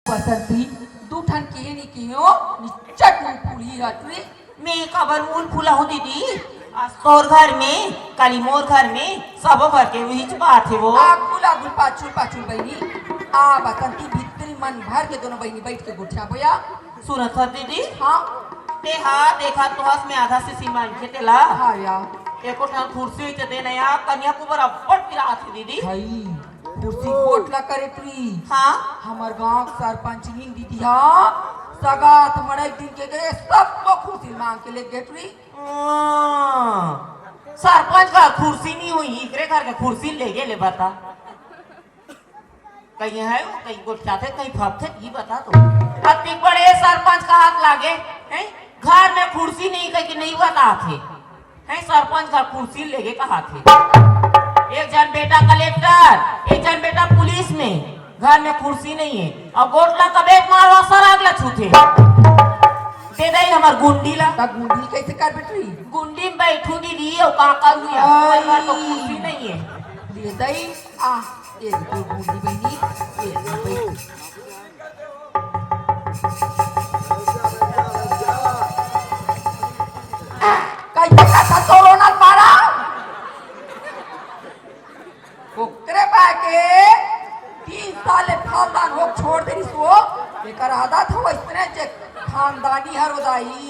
बसंती दूठन के नहीं कियो निचट में फूली हटरी मैं कबर मूल फूला हूँ दीदी। तोर घर में काली मोर घर में सब घर के बीच बात है वो गुला गुल पाछुल पाछुल बहनी आ बसंती भीतरी मन भर के दोनों बहनी बैठ के गुठिया बोया सुनत हो दीदी। हाँ देखा तो हस में आधा से सीमा खेतेला हाँ या एको ठान कुर्सी के दे नया कन्या कुबर अब्बड़ पिरा थे दीदी। भाई कुर्सी कोटला करे तुई हाँ हमार गांव सरपंच नी दीदी हाँ सगात मड़ई दिन के गए सबको खुशी मांग के ले गेटरी सरपंच का कुर्सी नहीं हुई इकरे घर के कुर्सी ले गए ले बता कहीं है वो कहीं गोठाते कहीं फपते ये बता तो अति बड़े सरपंच का हाथ लागे हैं घर में कुर्सी नहीं कहीं नहीं बता थे हैं सरपंच का कुर्सी ले गए कहा थे एक जन बेटा कलेक्टर एक जन बेटा पुलिस में घर में कुर्सी नहीं है और गोटला का बेट मारवा सर अगला छूते दे दे हमार गुंडी ला गुंडी कैसे कर बेटरी गुंडी में बैठू दीदी और का करू यार घर तो कुर्सी नहीं है दे दई आ ये तो गुंडी बहनी ये बैठ कैसे का तोरो ना मारा ओकरे बाके 3 साल खानदान हो छोड़ देनी सो एकर आदत हो इतने जे खानदानी हर उदाई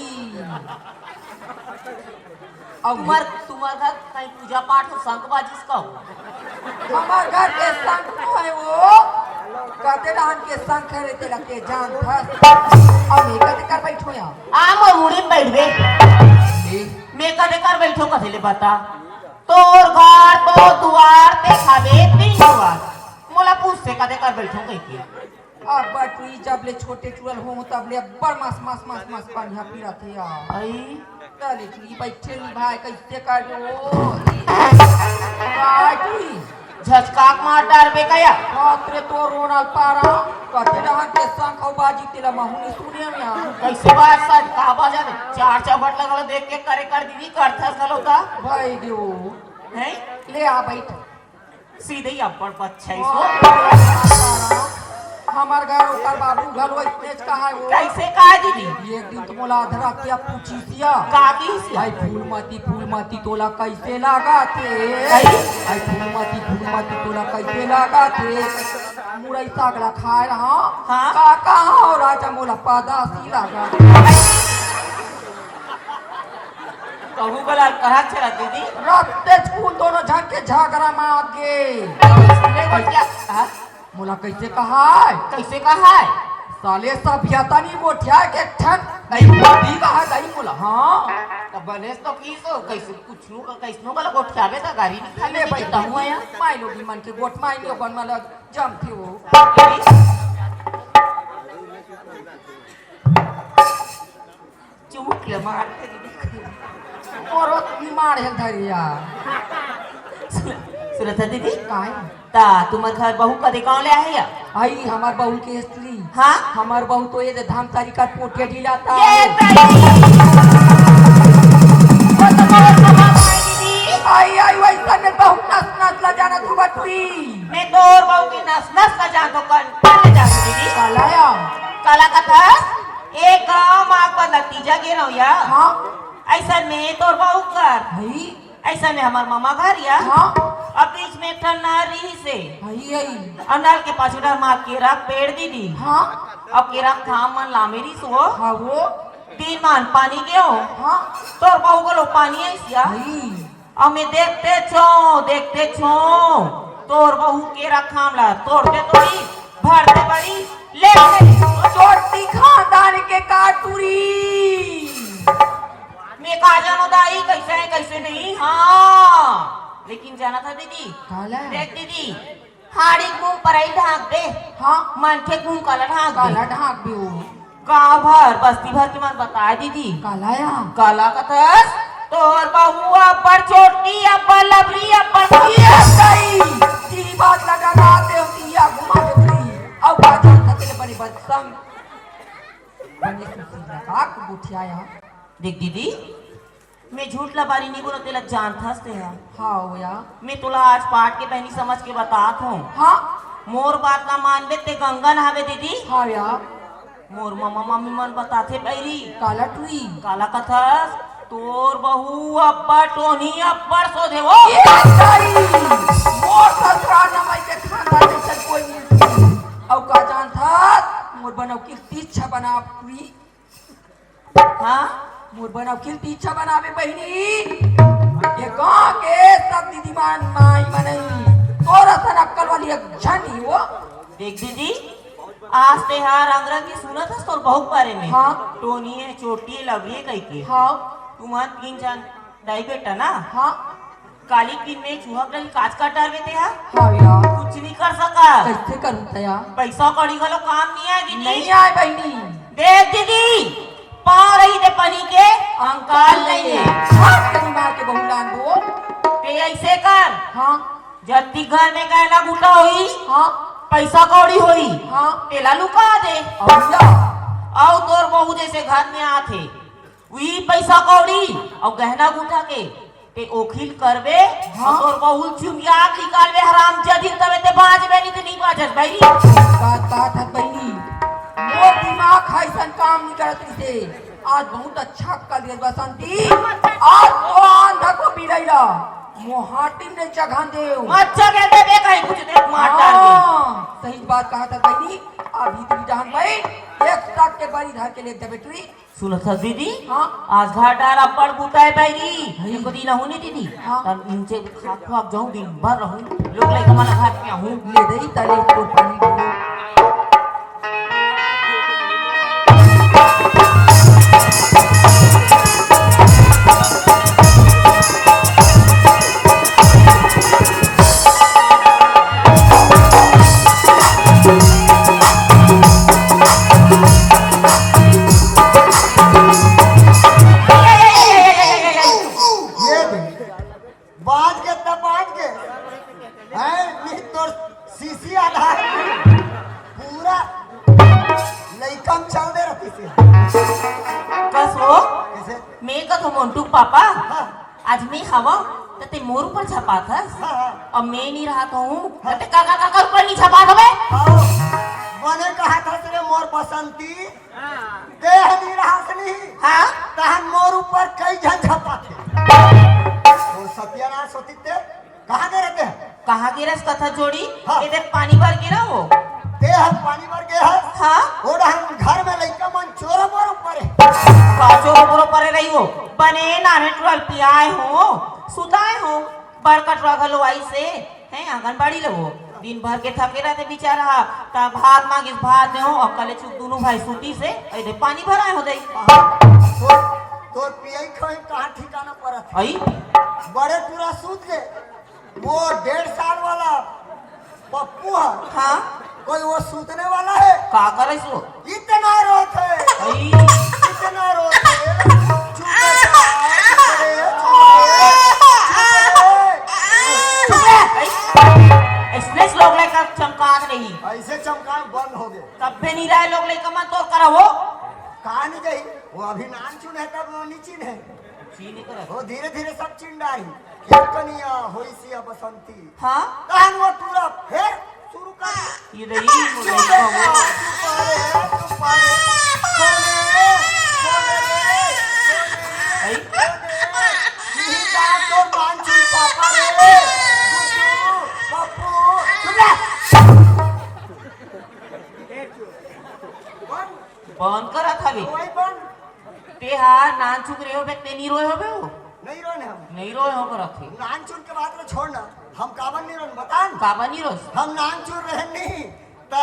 अब तुम्हार घर कहीं पूजा पाठ और शंखबाजी का हो हमार घर के संग है वो कहते धान के संग रहते लगते जान फस अब मैं कहते कर बैठो यहाँ आम मुड़ी बैठ बे मैं कदे कर बैठो कथे ले बता तोर घर तो दुआर पे खावे तीन दुआर मोला पूछते कदे कर बैठो कहीं के अब बटुई जब ले छोटे चुरल हो तब ले बड़ मस पानी हा पीरा थे यार आई चले चुई बैठे नी भाई कैसे कर दो बटुई झचकाक मार डार बे कया रात्रे तो रोनाल पारा कहते धान के संग खाओ बाजी तेरा महुनी सुनिया में यहाँ कैसे बात सच कहा बाजा दे चार चौबट लगल देख के करे कर दीदी करथस गलो का भाई दियो हैं ले आ बैठ सीधे ही अब्बड़ बच्चा इसो हमार घर ओकर बाबू घर वो इतने कहा है वो कैसे कहा दीदी एक दिन तो मोला अधरा किया पूछी सिया काकी से भाई फूल माती तोला कैसे लगा थे भाई फूल माती तोला कैसे लगा थे मुरई सागला खाए रहा हाँ काका हो राजा मोला पादासी लगा कहू बला कहा चला दीदी रात्ते फूल दोनों झटके झगड़ा मार के क्या मोला कैसे कहा है कैसे कहा है साले सभ्यता नहीं गोठिया के ठन नहीं बोली कहा गई मोला हाँ तब बनेस तो की सो कैसे कुछ नु का कैसनो वाला गोठियावे ता गाड़ी नहीं खाले बैठा हुआ या माई लोगी मन के गोठ माई लोग बन वाला जम थे वो चूक ले मार के दीदी और बीमार है धरिया सुरता दीदी काहे ता तुम्हार घर बहू का कौन ले आए या आई हमार बहू के स्त्री हाँ हमार बहू तो ये धाम तारी का पोटे ढिलाता ये आई वैसा में बहू नस ला जाना तू बटुई मैं तोर बहू की नस का जान तो कर जा दीदी कालाया काला का था एक गांव मां का नतीजा गिरा या हाँ ऐसा में तोर बहू कर भाई ऐसा में हमार मामा घर या हाँ अब बीच में ठन नारी से भाई आई अनार के पास उधर मार केरा पेड़ दीदी हाँ अब केरा थाम मन लामेरी सो हाँ वो तीन मान पानी गयो हाँ तोर बहू गलो पानी ऐसिया भाई अब मैं देखते छो तोर बहू केरा थाम ला तोड़ते तोड़ी भरते बड़ी ले छोटी खानदान के काटूरी मैं कहा जानो दाई कैसे है कैसे नहीं हाँ लेकिन जाना था दीदी काला देख दीदी हाड़ी मुंह पर आई ढाक दे हाँ मन के मुंह काला ढाक दे काला ढाक भी हो गाँव भर बस्ती भर के मन बताए दीदी कालाया काला का तस तोर बहुआ पर छोटी अपन लबरी अपन ये सही तेरी बात लगा दे दिया घुमा दे अब बाजार थके बड़ी बदसम बनी सुसी लगा के गुठिया यहाँ देख दीदी मैं झूठ लबारी नहीं बोला तेला जानथस ते हा हाँ भैया मैं तुला आज पाठ के पहनी समझ के बतात हूँ हाँ मोर बात ना मानबे ते गंगा नहावे दीदी हाँ भैया मोर मामा मामी मन बताथे बैरी काला टुई काला कथस तोर बहू अब्बा टोनी अब्बड़ सोधे वो मोर ससुराल न मैं के खानदान जैसा कोई नहीं औ का जान था मोर बनाव की इच्छा बना पूरी हाँ मोर बनाव की इच्छा बनावे बहनी ये गांव के सब दीदी मान माई मनई तोरा सन अक्कल वाली एक झंडी वो देख दीदी आज तेहार अंग्रेजी सुना था तोर बहुत बारे में हाँ टोनी है चोटी है लवरी है कही के हाँ तुम्हार तीन जान दाई बेटा ना हाँ काली किन में चूहा रही काच काटार में ते हाँ भैया कुछ नहीं कर सका कैसे करूं तया पैसा कड़ी गलो काम नहीं आए दीदी नहीं आए बहनी देख दीदी पा रही थे पनी के अंकाल नहीं है हाथ करी मार के बहुलान वो ते ऐसे कर हाँ जत्ती घर में कहना बूटा हुई हाँ पैसा कौड़ी हुई हाँ तेला लुका दे भैया आओ तोर बहू जैसे घर में आथे वही पैसा कौड़ी और गहना बूटा के ते ओखिल करबे हाँ? और तोर बहू चुमिया निकालबे हराम जदिन तबे ते बाजबे नहीं ते नहीं बाजस भाई बात है बहनी वो दिमाग खाइसन काम नहीं करत से आज बहुत अच्छा कर दिया बसंती आज तो आंधा को बिरैला मोहाटी ने जगह दे अच्छा कहते बे कहीं कुछ देख मार डाल दे सही बात कहा था बहनी अभी तुम जहां भाई एक साथ के बड़ी धार के ले दे बेटी सुनत है दीदी हाँ आज घर डार अब्बड़ बुताए बैरी एको दिन होनी दीदी हाँ। तब नीचे खाक खाक जाऊं दिन भर रहूं लोग ले कमाना खात पिया हूं ले दे तले को पानी दो पापा आज मैं हवा तो ते मोर ऊपर छपा था और मैं नहीं रहा हूँ तो ते काका काका ऊपर नहीं छपा था मैंने कहा था तेरे मोर बसंती देह नहीं रहा नहीं हाँ तहन मोर ऊपर कई जन छपा थे तो सत्यानाश होती थे कहाँ गए रहते हैं कहाँ गिरा कथा जोड़ी हाँ। इधर पानी भर गिरा हो देह पानी भर गए है हाँ और हम घर में लड़का मन चोरा मोर ऊपर है पाचो ऊपर परे रही हो बने नाने टुरल पियाए हो सुताए हो बड़का टुरा घलो आई से हैं आंगनबाड़ी लगो दिन भर के थके रहते बेचारा ता भात मांगिस भात दे हो और कले चुप दोनों भाई सूती से इधर पानी भराए हो दई तो पियाई खोई कहाँ ठिकाना पड़ा आई बड़े पूरा सूत गए वो 1.5 साल वाला पप्पू है हाँ कोई वो सूतने वाला है का करे सो इतना रोते आई इतना रोते इसने लोग ले का चमकात रही ऐसे चमकान बंद हो गए तब भी नहीं रहे लोग ले कमा तो करा हो कहा नहीं गई वो अभी नान चुन है तब वो नीचिन है चीनी करे वो धीरे धीरे सब चिंडारी कनिया होइसिया बसंती हाँ तहन वो पूरा फिर शुरू कर ये रही मुझे बंद करा था भी ते हार नान चुक रहे हो बे ते नहीं रोए हो बे हो नहीं रोने हम नहीं रोए हो कर रखे नान चुन के बाद में छोड़ना हम काबन नहीं रोन बतान काबा नहीं रोस हम नान चुन रहे नहीं ता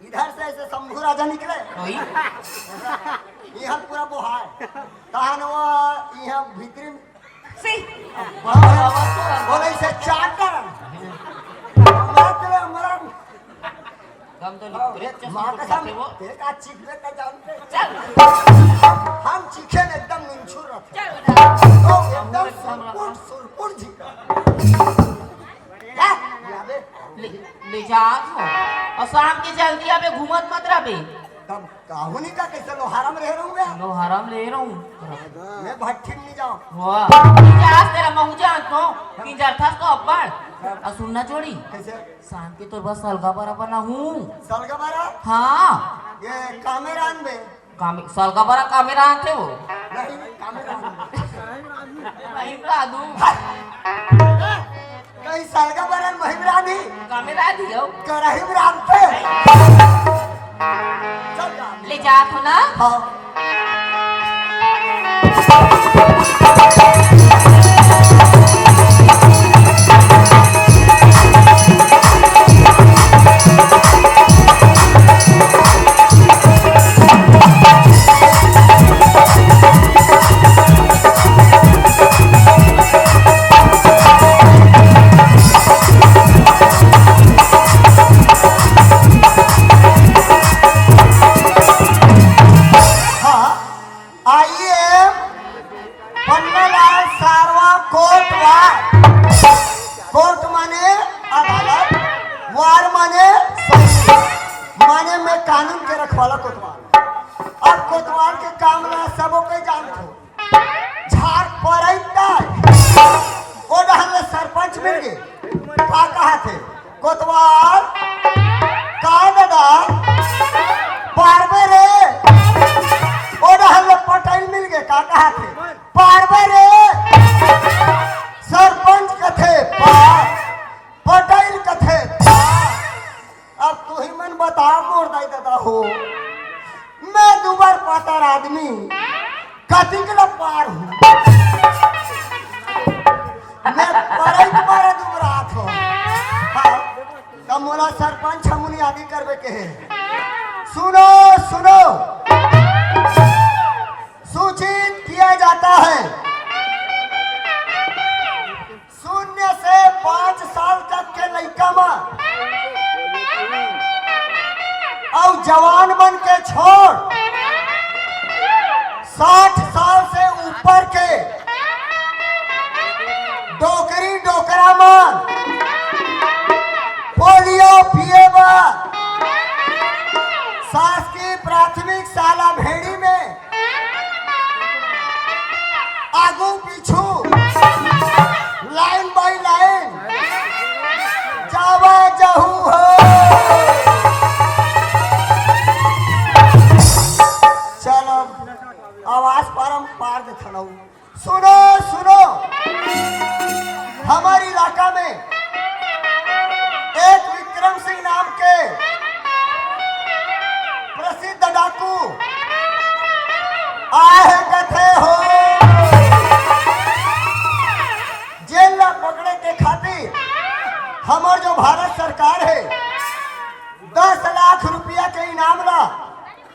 इधर से ऐसे शंभू राजा निकले ओई यहाँ पूरा बोहाय तहन वो यहाँ भीतरी सी बोले से चाटर हमारा हम तो लिख माँ का चश्मा वो तेरे का चिखले का जानते चल हम चिखे एकदम निंछुर रखे चल तो एकदम सुरपुर जी ले जा हो और शाम के जल्दी आबे घूमत मत रहे तब काहुनी का कैसे लोहारा में रह रहूंगा लोहारा में ले रहा हूँ मैं भट्टी में नहीं जाऊँ वाह आज तेरा मऊजा तो कि जरथा तो अब्बड़ और सुनना जोड़ी कैसे शाम के तो बस सलगा बरा बना हूँ सलगा बारा हाँ ये कामेरान में सलगा बरा कामेरा थे वो नहीं कामेरान नहीं दादू कहीं सलगा बारा महिमरानी कामेरा दियो करहिम राम पे चल जा ले जात हो ना हाँ कानून के रखवाला कोतवाल अब कोतवाल के काम ला सबो के जानतो झाड़ पड़ैता ओ रहल सरपंच मिल गए का कहा थे कोतवाल का दादा पारबे रे ओ रहल पटेल मिल गए का कहा थे पारबे रे सरपंच कथे पटेल कथे अब तू ही मन बता मोर दाई दादा हो मैं दुबार पातर आदमी कथी के पार हूँ मैं पढ़ाई तुम्हारा दुबरात हो हाँ तब मोला सरपंच हमुनी आदि करवे के है सुनो सुनो सूचित किया जाता है 0 से 5 साल तक के लड़का में और जवान बन के छोड़ 60 साल से ऊपर के डोकरी डोकरा मन पोलियो पिए शासकीय प्राथमिक शाला भेड़ी में आगू पीछू लाइन बाई लाइन जावा जहू हो आवाज पार दे थड़ाऊ सुनो सुनो हमारे इलाका में एक विक्रम सिंह नाम के प्रसिद्ध डाकू आए कथे हो जेल में पकड़े के खातिर हमार जो भारत सरकार है 10 लाख रुपया के इनाम ला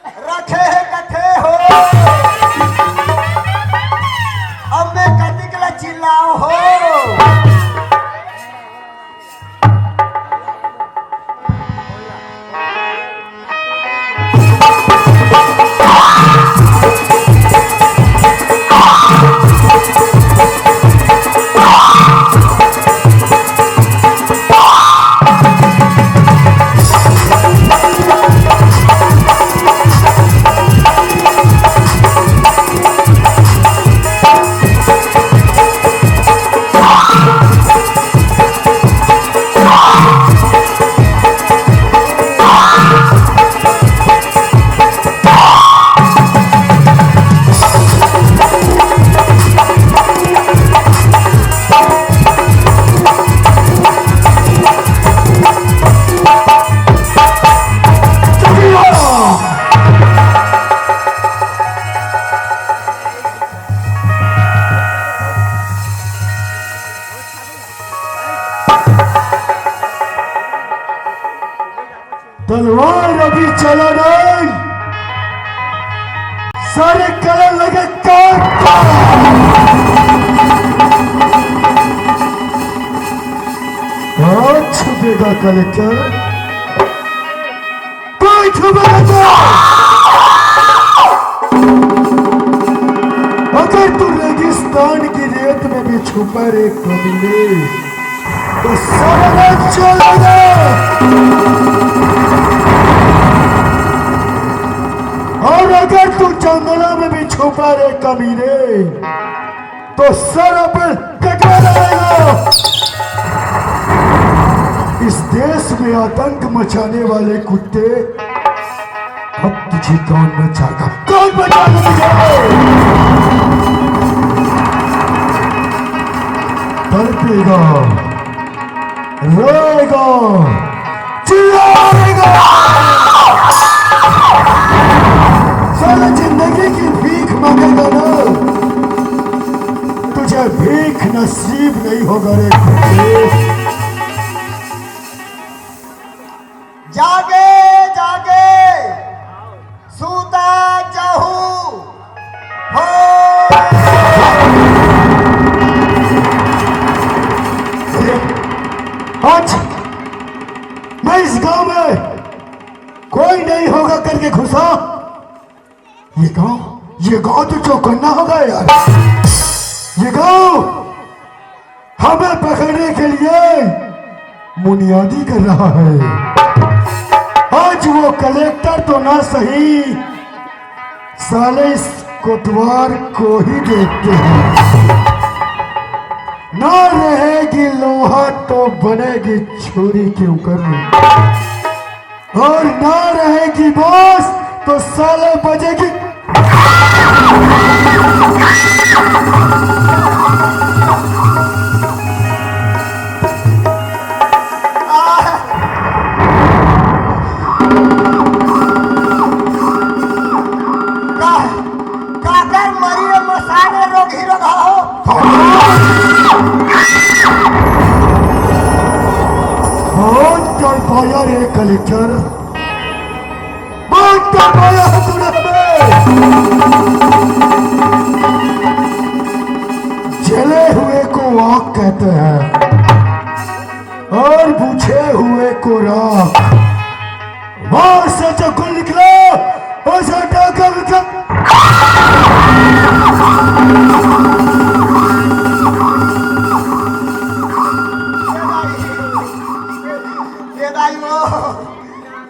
रखे है कथे हो अब मैं कथी के लिए चिल्लाओ हो तलवार अभी चला नहीं सारे कलर लगे कौन छुपेगा कलेक्टर कोई छुपेगा अगर तू रेगिस्तान की रेत में भी छुपा रे कबीले तो समझ चलेगा और अगर तू जंगलों में भी छुपा रे कमीने तो सर पर कटवा रहेगा। इस देश में आतंक मचाने वाले कुत्ते अब तुझे कौन बचाएगा? कौन बचाएगा तुझे? तड़पेगा, रोएगा, चिल्लाएगा। साला जिंदगी की भीख मांगेगा ना, तुझे भीख नसीब नहीं होगा रे कुत्ते। जागे जागे सूता जाहू हो। आज मैं इस गांव में कोई नहीं होगा करके घुसा। ये गांव तो चौकन्ना होगा यार। ये गांव हमें पकड़ने के लिए बुनियादी कर रहा है। आज वो कलेक्टर तो ना सही, साले इस कोतवाल को ही देखते हैं। ना रहेगी लोहा तो बनेगी छुरी के ऊपर में, और ना रहेगी बांस तो साले बजेगी। काकर मरी मसाले रोगी रोगा हो। बहुत कर पाया रे कलेक्टर, बहुत कर पाया है तूने हमें। जले हुए को आग कहते हैं और बुझे हुए को राख। वहां से जो गुल निकला उसे डाका मतलब।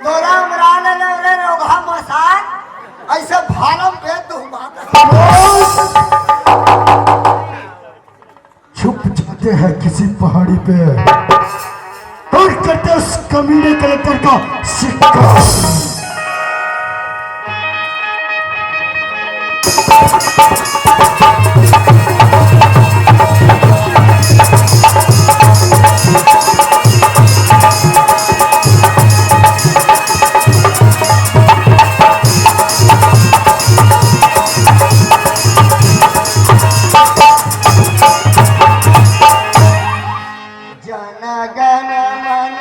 तोरा मराने ले रोगा मसान ऐसे भालम पे तू छुप जाते हैं किसी पहाड़ी पे और करते उस कमीने कलेक्टर का शिकार। जनगण मन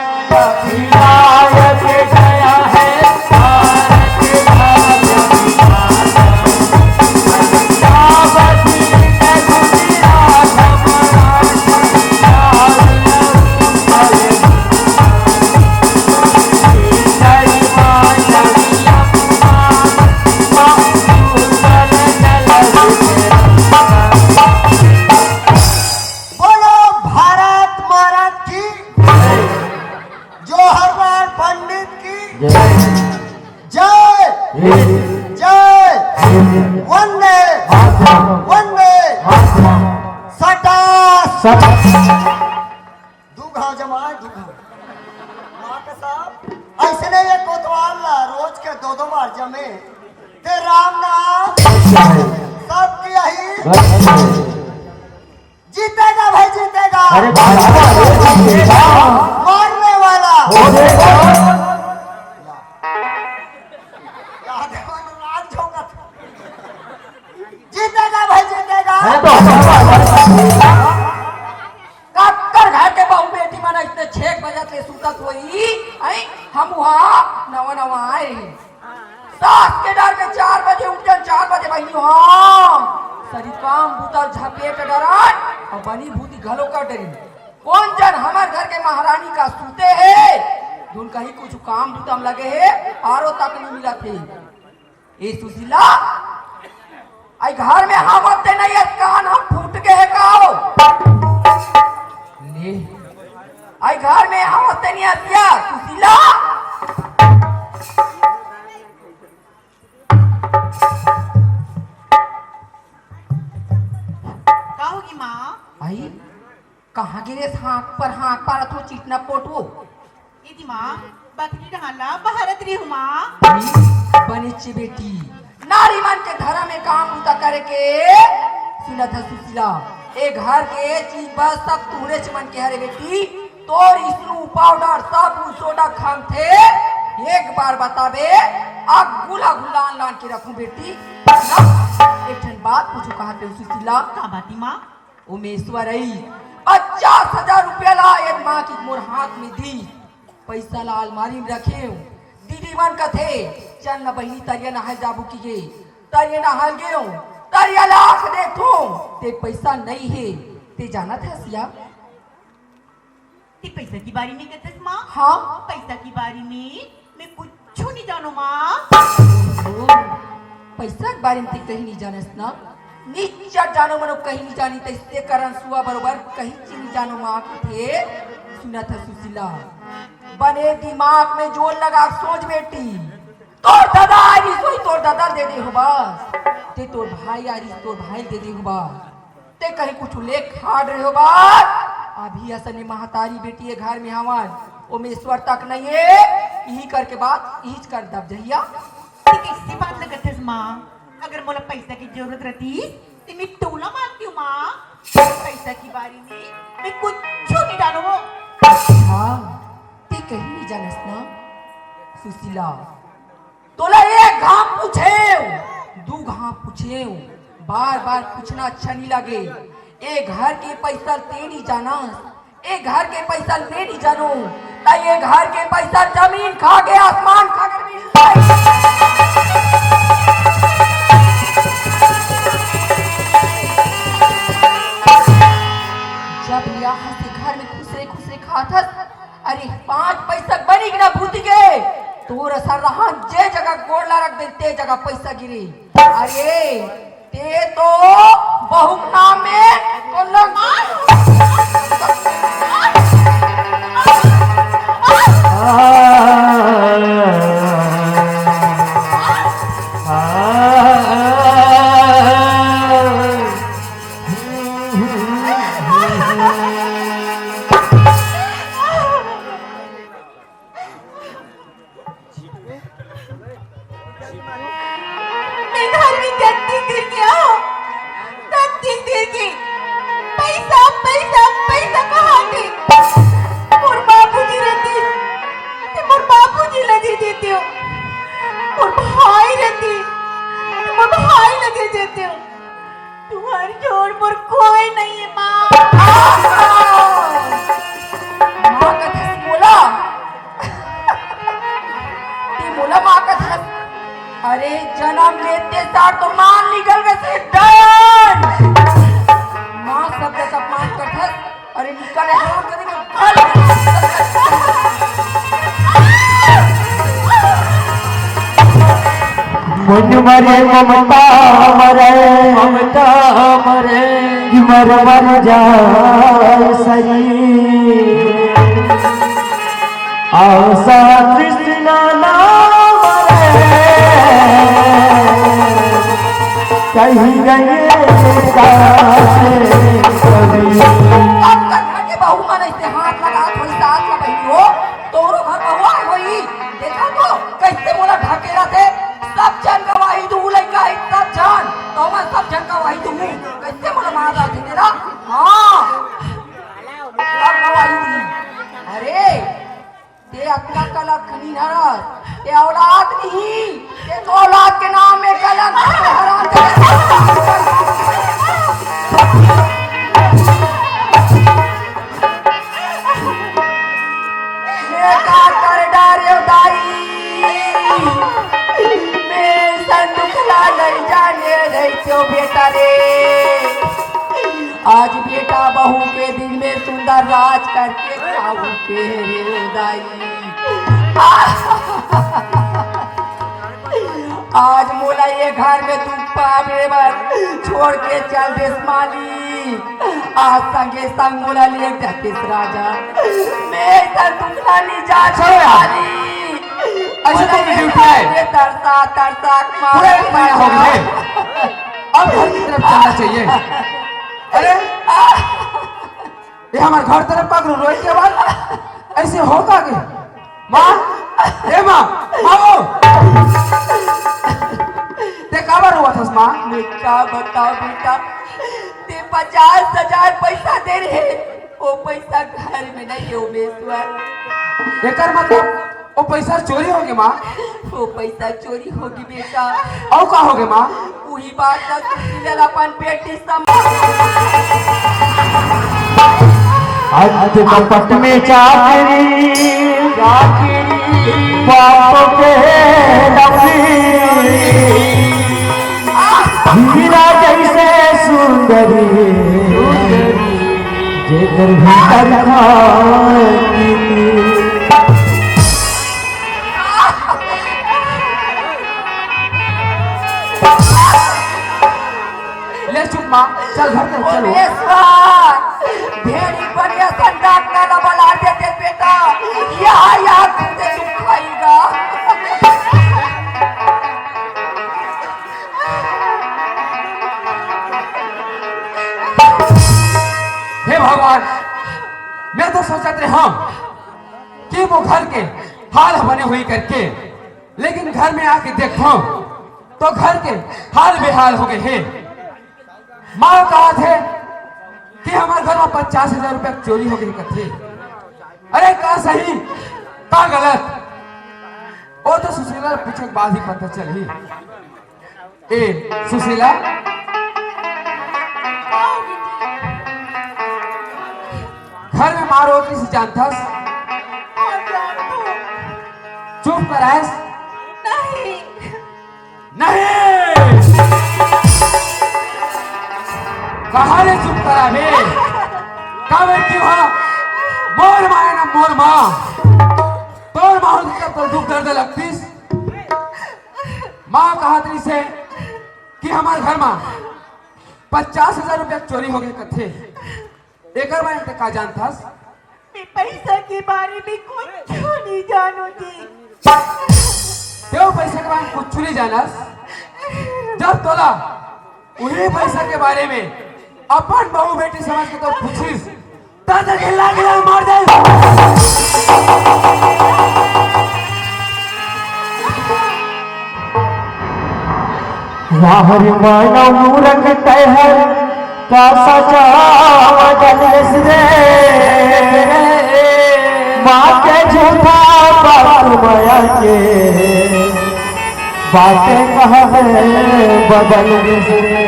विनायक गया है भारत बोलो भारत माता की, जवाहरलाल पंडित की जय जय। वंदे वंदे सटा दूघा जमाए दूघा माता साहब ऐसे नहीं ये कोतवाल ला रोज के दो बार जमे ते राम नाम सब यही जीतेगा भाई जीतेगा। मारने वाला जीतेगा भाई जीतेगा। कक्कर घर के बहू बेटी मना इतने 6 बजे से सुतत हुई आई। हम वहाँ नवा आए सास के डर के 4 बजे उठे 4 बजे बहनी हम सरी काम बूता झपेट डरन और बनी भूती घलो कर डरी। कौन जन हमार घर के महारानी का सूते है धुन कहीं कुछ काम बूता में लगे है आरो तक नहीं मिला थे। ए सुशीला आई घर में हम अपने नहीं है कान हम फूट के है काओ ले आई घर में हम अपने नहीं आतिया सुशीला आई कहाँ गिरे हाँक पर तो चिटना पोटो इति माँ बकरी ढाला बहरत रही हूँ माँ बनिचे बेटी नारी मन के धर्म में काम उता करे के सुना था सुशीला ए घर के चीज बस सब तूरे चमन के हरे बेटी तोर इसरू पाउडर साबुन सोडा खाम थे एक बार बताबे अब गुला गुलान लान के रखूं बेटी एक ठन बात पूछो कहा पे सुशीला का बाती माँ उमेश्वर आई 50,000 रुपया ला एक माँ की मोर हाथ में दी पैसा ला अलमारी में रखे दीदी मन कथे चल न बहनी तरिया नहाल जाबू की गे तरिया नहाल गयो तरिया लाख देखो ते पैसा नहीं है ते जाना था सिया ते पैसा की बारी में कहते माँ हाँ पैसा की बारी में मैं कुछ नहीं जानू माँ पैसा के बारे में ते कहीं नहीं जानस ना नीचा जानो मनो कहीं नहीं जानी ते करन सुआ बरोबर कहीं नहीं जानो माँ थे सुना था सुशीला बने दिमाग में जोर लगा सोच बेटी तोर दादा आरी सोई तोर दादा दे दे हो बस ते तोर भाई आरी तोर भाई दे दे हो बस ते कहीं कुछ ले खाड़ रहे हो बस अभी असने महतारी बेटी है घर में हवन ओमेश्वर तक नहीं है यही करके बात यही कर दब जहिया कैसी बात न करते माँ अगर मोला पैसा की जरूरत रहती तो मैं टोला मारती हूँ माँ पैसा की बारी में मैं कुछ नहीं जानू हाँ ते कहीं नहीं जानस ना सुशीला तोला एक घाम पूछे दू घाम पूछे बार बार पूछना अच्छा नहीं लगे ए घर के पैसा ते नहीं जाना ए घर के पैसा ले नहीं जानो ता ये घर के पैसा जमीन खा गए आसमान खा कर भी जब यहाँ से घर में खुसरे खाता अरे 5 पैसा बनी गिरा भूत गए तोर असर रहा जे जगह गोड़ला रख दे ते जगह पैसा गिरे अरे ते तो बहु नाम में तो अरे जन्म लेते सार तो मान निकल गए डर माँ शब्द का अपमान करता अरे निकल मन मरे ममता मरे मर जाए सही आशा तृष्णा ना कहीं गए बहू मन ऐसे हाथ लगा थोड़ी सास ला बहनी हो तोरो घर बहुआ होई देखा तो कैसे मोला ढकेला थे सब जन गवाही दू लइका सब जान तो मैं सब जन गवाही दू कैसे मोला मार रहा थे तेरा हां सब गवाही दी अरे ते अपना कलक नहीं हरस ते औलाद नहीं ते तो औलाद के नाम में कलंक हराम कर डारे दाई मैं संदुखला नहीं जाने नहीं क्यों बेटा रे आज बेटा बहू के दिल में सुंदर राज करके खाऊ के रे दाई आज मोला ये घर में तू पावे छोड़ के चल देश माली आज संगे संग मोला ले जाते राजा मैं सर तुमला ली जा छोड़ी अच्छा तो ड्यूटी है तरसा तरसा पूरे महीना हो गए अब घर की तरफ चलना चाहिए अरे ये हमारे घर तरफ पकड़ो रोई के बाद ऐसे होगा के माँ ए माँ माँ ते काबर हुआ था माँ मैं क्या बताओ बेटा, ते 50,000 पैसा दे रहे, वो पैसा घर में नहीं है उमेश्वर। एकर मतलब वो पैसा चोरी हो गए माँ। वो पैसा चोरी होगी बेटा। और का हो गए माँ? वही बात का सुशील अपन बेटी आज कपट में चाकरी बाप के हीरा जैसे सुंदरी जेकर भीतर ले चुप माँ, चल घर चल चलो। उमेश्वर भेड़ी बढ़िया संडाक नाला बना देते बेटा, यहाँ तुमसे तुम खाएगा। हे भगवान, मैं तो सोचा थे हम कि वो घर के हाल बने हुई करके, लेकिन घर में आके देखो तो घर के हाल बेहाल हो गए हैं। माँ कहा थे कि हमारे घर में 50,000 रुपया चोरी हो गई कथे। अरे का सही का गलत, वो तो सुशीला पीछे बाद ही पता चली। ए सुशीला, घर में मारो किसी जानथस? चुप कराएस? नहीं नहीं कहा ले चुप करा बे? का बेटी हो मोर माँ है ना मोर माँ, तोर माँ होती तब तो दुख दर्द लगतीस। माँ कहा थी से कि हमारे घर में 50,000 रुपया चोरी हो गए कथे। एक बार इंते का जानथस? मैं पैसा के बारे में कुछ नहीं जानू थी। क्यों पैसे के बारे में कुछ नहीं जानस? जब तोला उन्हीं पैसा के बारे में अपन बहू बेटी समझ के तो पूछिस, तब तक हिला गिला मार दे। वाहर मानव मूरख तहर का सचा बदलस रे माँ के झूठा बात माया के बातें कहा बदलस रे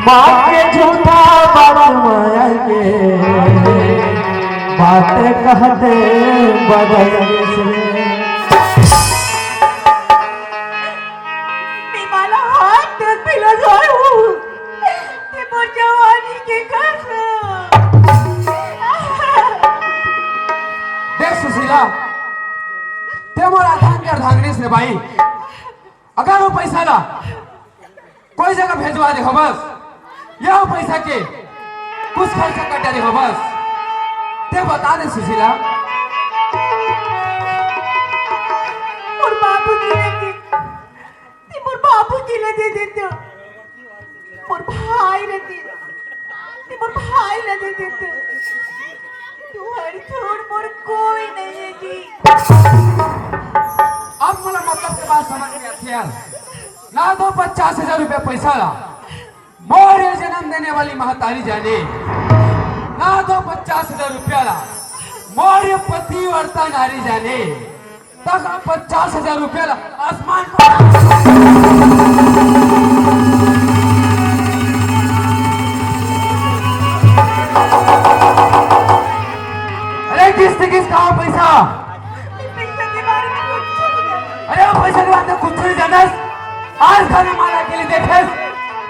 माँ के झूठा बात माया के बातें कहते बदलस रे। जवानी के कसम देख सुशीला, ते मोरा धान कर धांगने से भाई, अगर वो पैसा ला कोई जगह भेजवा दे हो बस, या पैसा के कुछ खर्चा कटा दे हो बस, ते बता दे सुशीला। और बाबूजी ने दे देते, और भाई ने दे देते, तुम्हारी छोड़ मोर कोई नहीं है जी। अब मुझे मतलब के बात समझ में आती है ना, तो 50,000 रुपया पैसा ला मोरे जन्म देने वाली महतारी जाने, ना तो 50,000 रुपया ला मोरे पति वर्ता नारी जाने, तक 50,000 रुपया ला आसमान किस कहा पैसा? पैसा के बारे में कुछ नहीं जानती। अरे वो पैसा के बारे में कुछ नहीं जानस? आज खाने माला के लिए देखेस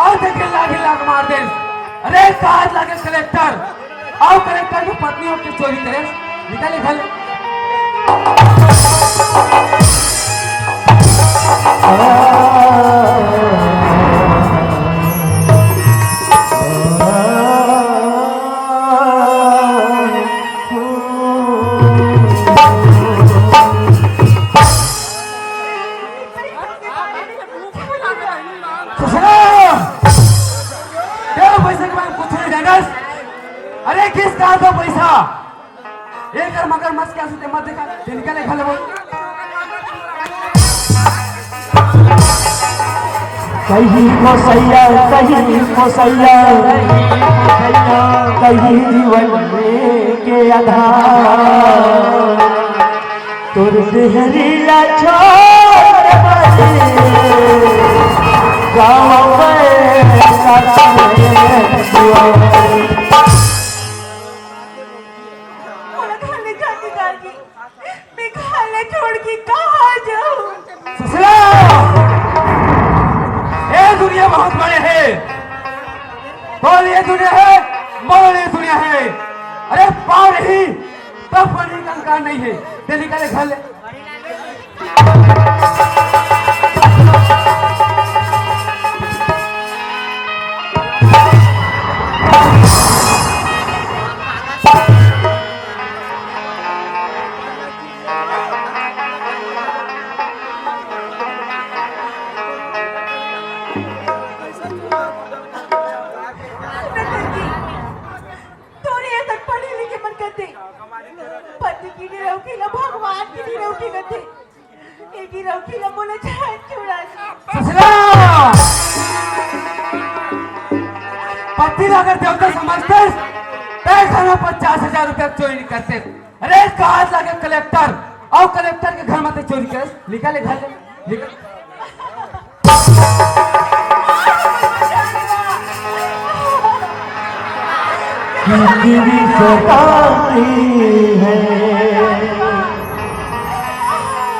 और देखे लागे लाग मार दे। अरे काज लागे कलेक्टर और कलेक्टर की पत्नी की चोरी करे, निकाले घर। अरे किस का दो पैसा एक मगर मत क्या सुते मत देखा निकले घर वो कहीं मोसैया कहीं जीवन में के आधार तोर देहरीला छोड़ गाँव में मोला खाने जाती दादी मैं खाना छोड़ के कहाँ जाऊँ ससुरा ये दुनिया बहुत बड़े है बोल ये दुनिया है बोल ये दुनिया है अरे पाव नहीं तब बड़ी कंकार नहीं है ते निकाले घर ले तोरे ऐसा पढ़े लिखे मन करते पति की नहीं रखीला भगवान की नहीं रखीला थे एक ही रखीला मोला जान छोड़ा ससुरा पति अगर देवता समझते तय खाना 50,000 रुपया चोरी करते अरे कहा लगे कलेक्टर और कलेक्टर के घर में चोरी कर निकाले घर ले निकल कितनी सताती है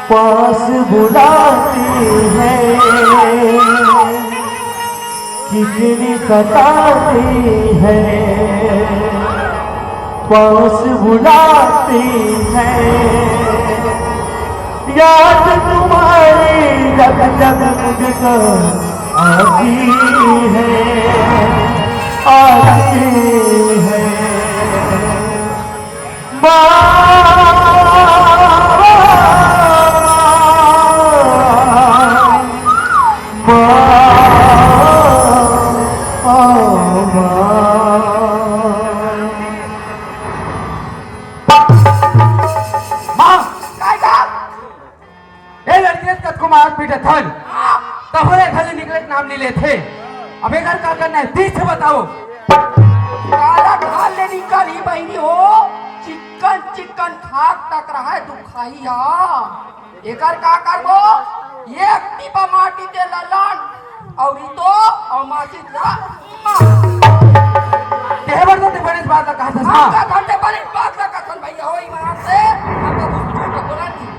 पास बुलाती है कितनी सताती है पास बुलाती है याद तुम्हारी जग जग मुझको आती है आती है नाम नहीं लेते अब एक क्या करना है तीस से बताओ काला ढाल ले निकली बहनी हो चिकन चिकन खाक तक रहा है दुखाई एकर का करबो एक टीपा माटी दे ललन और ई तो और माटी ला देहबर तो बड़े बात का कहा था का घंटे बड़ी बात का कथन भैया हो ईमान से हम तो कुछ झूठ बोला नहीं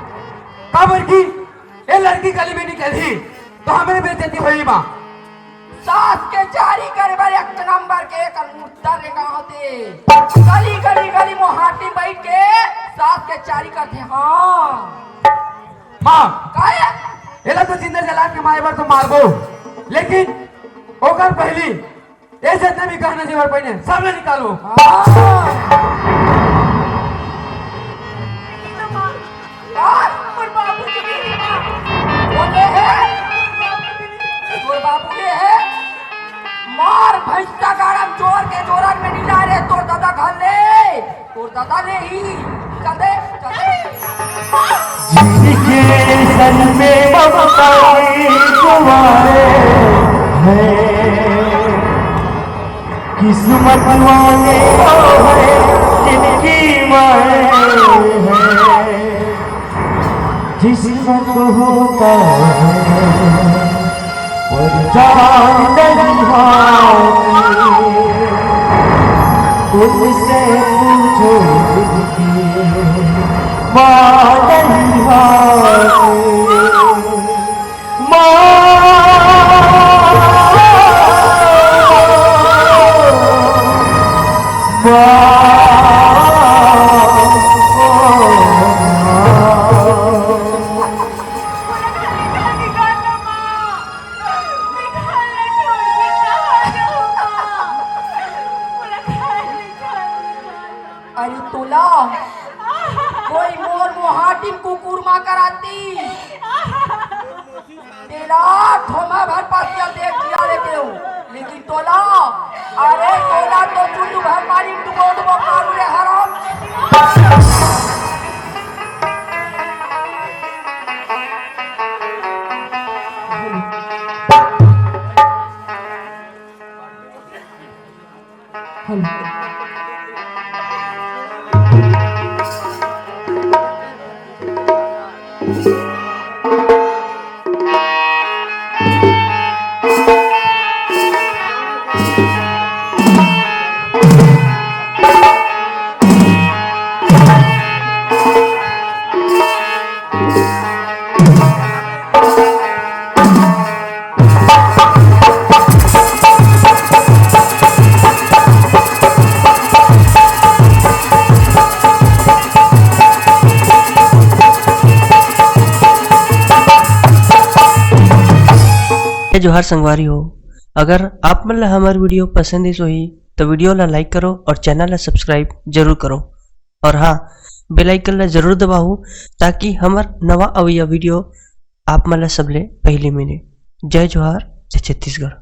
काबर की ये लड़की गली में निकली तो हमें बेइज्जती हुई मां सास के जारी करे बारे एक नंबर के एक मुद्दा रे कहां होते गली गली गली मोहाटी बैठ के सास के जारी करते हां मां काहे एला तो जिंदा जला के मारे बार तो मारबो लेकिन ओकर पहली ऐसे जितने भी कहना जेवर पहने सामने निकालो और बाबू जी की बोले है तोर बाबू ये है मार भैंसा गाड़म जोर के जोरक में नीला रे तोर दादा घर ले तोर दादा ने ही चल दे जिनके सन में ममताएं तुम्हारे हैं किस्मत वाले हैं जिनकी माए हैं जिसमत होता है पर जान नहीं हाथी उनसे पूछो माँ नहीं हाथी अरे तोला कोई मोर मोहाटी कुकुर मा कराती तेला थोमा भर पासिया देख लिया रे केहू लेकिन तोला अरे तोला तो चुल्लू भर मारी टुकोड़ जोहार संगवारी हो। अगर आप मन ला हमार वीडियो पसंद है सोही तो वीडियो ला लाइक करो और चैनल ला सब्सक्राइब जरूर करो। और हाँ, बेल आइकन ला जरूर दबाओ ताकि हमार नवा अवैया वीडियो आप मन ला सबले पहले मिले। जय जोहार, जय छत्तीसगढ़।